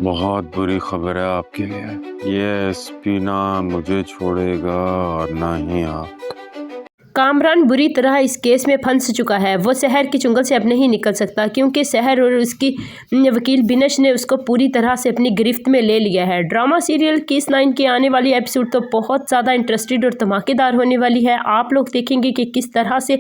बहुत बुरी खबर है आपके लिए। ये एसपी ना मुझे छोड़ेगा और ना ही आप। कामरान बुरी तरह इस केस में फंस चुका है। वो शहर के चुंगल से अब नहीं निकल सकता क्योंकि शहर और उसकी वकील बिनश ने उसको पूरी तरह से अपनी गिरफ्त में ले लिया है। ड्रामा सीरियल केस 9 की आने वाली एपिसोड तो बहुत ज़्यादा इंटरेस्टेड और धमाकेदार होने वाली है। आप लोग देखेंगे कि किस तरह से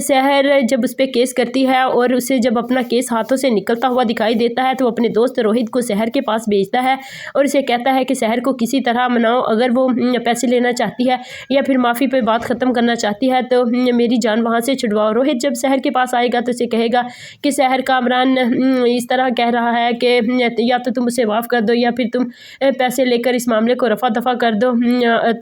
शहर जब उस पर केस करती है और उसे जब अपना केस हाथों से निकलता हुआ दिखाई देता है तो वो अपने दोस्त रोहित को शहर के पास भेजता है और उसे कहता है कि शहर को किसी तरह मनाओ। अगर वो पैसे लेना चाहती है या फिर माफ़ी पे बात ख़त्म करना चाहती है तो मेरी जान वहाँ से छुड़वाओ। रोहित जब शहर के पास आएगा तो उसे कहेगा कि शहर कामरान इस तरह कह रहा है कि या तो तुम उसे माफ़ कर दो या फिर तुम पैसे लेकर इस मामले को रफा दफा कर दो।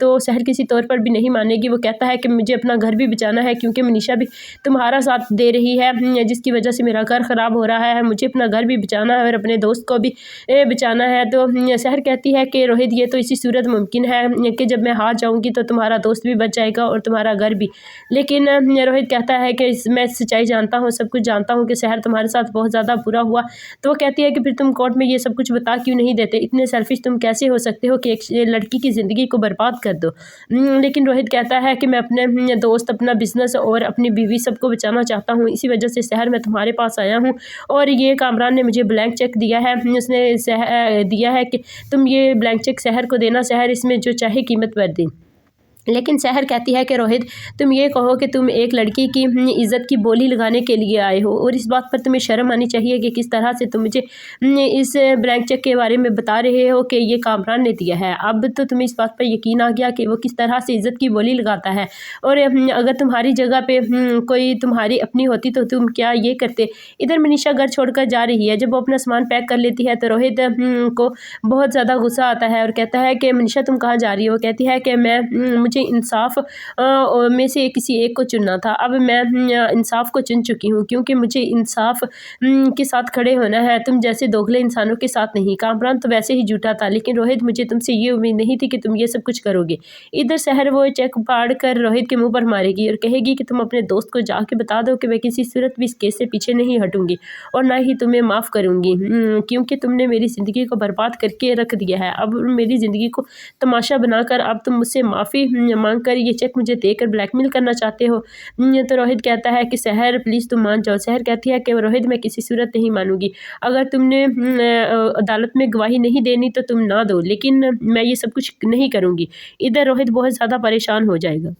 तो शहर किसी तौर पर भी नहीं मानेगी। वो कहता है कि मुझे अपना घर भी बचाना है क्योंकि मनीषा भी तुम्हारा साथ दे रही है जिसकी वजह से मेरा घर ख़राब हो रहा है। मुझे अपना घर भी बचाना है और अपने दोस्त को भी बचाना है। तो शहर कहती है कि रोहित ये तो इसी सूरत मुमकिन है कि जब मैं हार जाऊंगी तो तुम्हारा दोस्त भी बच जाएगा और तुम्हारा घर भी। लेकिन रोहित कहता है कि मैं सच्चाई जानता हूँ, सब कुछ जानता हूँ कि शहर तुम्हारे साथ बहुत ज़्यादा बुरा हुआ। तो वो कहती है कि फिर तुम कोर्ट में ये सब कुछ बता क्यों नहीं देते? इतने सेल्फिश तुम कैसे हो सकते हो कि एक लड़की की ज़िंदगी को बर्बाद कर दो? लेकिन रोहित कहता है कि मैं अपने दोस्त, अपना बिजनेस और अपनी बीवी सबको बचाना चाहता हूँ। इसी वजह से शहर में तुम्हारे पास आया हूँ और ये कामरान ने मुझे ब्लैंक चेक दिया है। उसने दिया है कि तुम ये ब्लैंक चेक शहर को देना, शहर इसमें जो चाहे कीमत पर दे। लेकिन शहर कहती है कि रोहित तुम ये कहो कि तुम एक लड़की की इज़्ज़त की बोली लगाने के लिए आए हो और इस बात पर तुम्हें शर्म आनी चाहिए कि किस तरह से तुम मुझे इस ब्लैंक चेक के बारे में बता रहे हो कि ये कामरान ने दिया है। अब तो तुम्हें इस बात पर यकीन आ गया कि वो किस तरह से इज़्ज़त की बोली लगाता है। और अगर तुम्हारी जगह पे कोई तुम्हारी अपनी होती तो तुम क्या ये करते? इधर मनीषा घर छोड़कर जा रही है। जब वो अपना सामान पैक कर लेती है तो रोहित को बहुत ज़्यादा गुस्सा आता है और कहता है कि मनीषा तुम कहाँ जा रही हो? वो कहती है कि मुझे इंसाफ में से किसी एक को चुनना था। अब मैं इंसाफ को चुन चुकी हूँ क्योंकि मुझे इंसाफ के साथ खड़े होना है, तुम जैसे दोगले इंसानों के साथ नहीं। कामरान तो वैसे ही झूठा था लेकिन रोहित मुझे तुमसे ये उम्मीद नहीं थी कि तुम ये सब कुछ करोगे। इधर शहर वो चेक फाड़ कर रोहित के मुंह पर मारेगी और कहेगी कि तुम अपने दोस्त को जाके बता दो कि मैं किसी सूरत भी इस केस से पीछे नहीं हटूंगी और ना ही तुम्हें माफ़ करूंगी क्योंकि तुमने मेरी ज़िंदगी को बर्बाद करके रख दिया है। अब मेरी ज़िंदगी को तमाशा बनाकर अब तुम मुझसे माफ़ी मांग कर ये चेक मुझे देकर ब्लैकमेल करना चाहते हो। तो रोहित कहता है कि शहर प्लीज़ तुम मान जाओ। शहर कहती है कि रोहित मैं किसी सूरत नहीं मानूंगी। अगर तुमने अदालत में गवाही नहीं देनी तो तुम ना दो, लेकिन मैं ये सब कुछ नहीं करूँगी। इधर रोहित बहुत ज़्यादा परेशान हो जाएगा।